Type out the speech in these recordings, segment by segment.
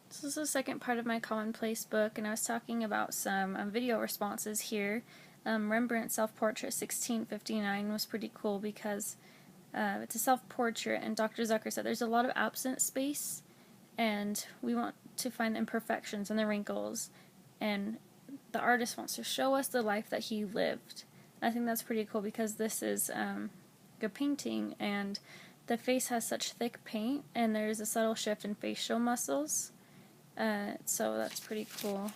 This is the second part of my Commonplace book, and I was talking about some video responses here. Rembrandt's self-portrait 1659 was pretty cool because it's a self-portrait, and Dr. Zucker said there's a lot of absent space, and we want to find the imperfections and the wrinkles, and the artist wants to show us the life that he lived. And I think that's pretty cool because this is a painting, and the face has such thick paint, and there's a subtle shift in facial muscles. So that's pretty cool.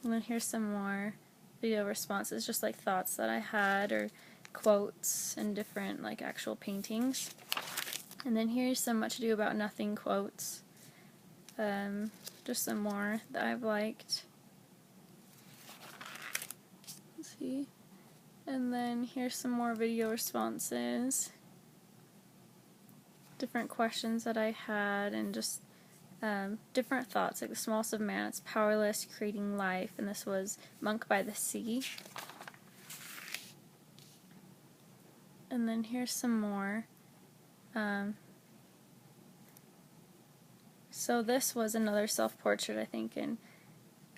And then here's some more video responses, just like thoughts that I had or quotes and different like actual paintings. And then here's some Much Ado About Nothing quotes. Just some more that I've liked. Let's see. And then here's some more video responses. Different questions that I had and just different thoughts, like the smallest of man, it's powerless, creating life, and this was Monk by the Sea. And then here's some more. So this was another self-portrait, I think, and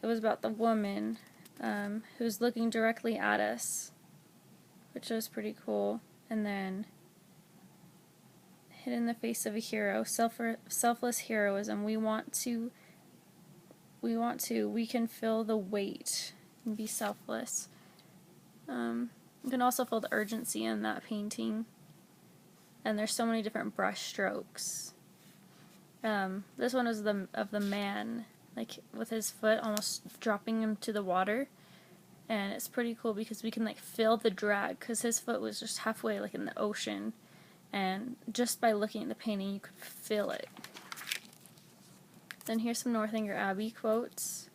it was about the woman who's looking directly at us, which was pretty cool. And then Hid in the Face of a Hero, selfless heroism. We can feel the weight and be selfless. You can also feel the urgency in that painting. And there's so many different brush strokes. This one is of the man, like with his foot almost dropping him to the water. And it's pretty cool because we can like feel the drag, because his foot was just halfway like in the ocean. And just by looking at the painting, you could feel it. Then here's some Northanger Abbey quotes.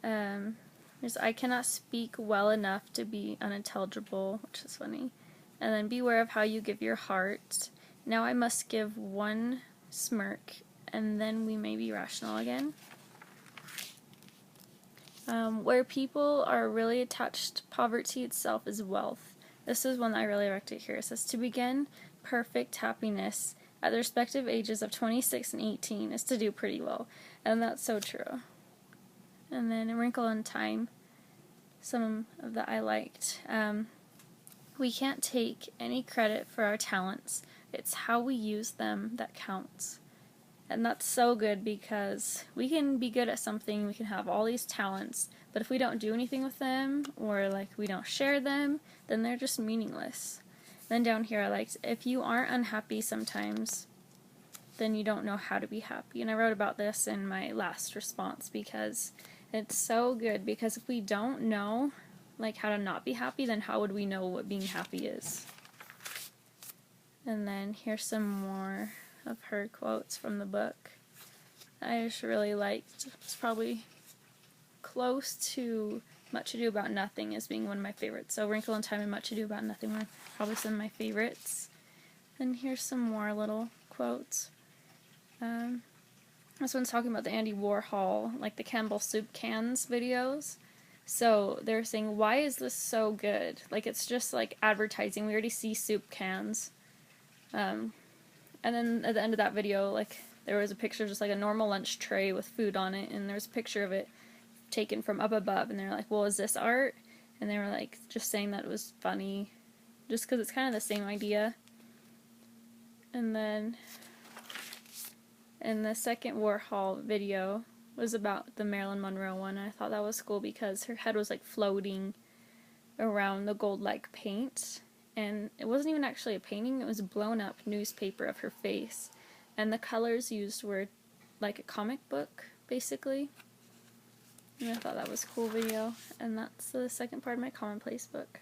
There's, I cannot speak well enough to be unintelligible, which is funny. And then beware of how you give your heart. Now I must give one smirk, and then we may be rational again. Where people are really attached, poverty itself is wealth. This is one that I really liked it here. It says, to begin perfect happiness at the respective ages of 26 and 18 is to do pretty well. And that's so true. And then A Wrinkle in Time, some of that I liked. We can't take any credit for our talents. It's how we use them that counts. And that's so good because we can be good at something, we can have all these talents, but if we don't do anything with them, or like we don't share them, then they're just meaningless. Then down here I liked, if you aren't unhappy sometimes, then you don't know how to be happy. And I wrote about this in my last response because it's so good, because if we don't know like how to not be happy, then how would we know what being happy is? And then here's some more of her quotes from the book I just really liked. It's probably close to Much Ado About Nothing as being one of my favorites. So Wrinkle in Time and Much Ado About Nothing were probably some of my favorites. And here's some more little quotes. This one's talking about the Andy Warhol, like the Campbell soup cans videos. So they're saying, why is this so good? Like, it's just like advertising. We already see soup cans. And then at the end of that video, like, there was a picture of just like a normal lunch tray with food on it, and there's a picture of it taken from up above, and they're like, well, is this art? And they were like, just saying that it was funny, just because it's kind of the same idea. And then, in the second Warhol video was about the Marilyn Monroe one, and I thought that was cool because her head was like floating around the gold-like paint. And it wasn't even actually a painting, it was a blown up newspaper of her face. And the colors used were like a comic book, basically. And I thought that was a cool video. And that's the second part of my Commonplace book.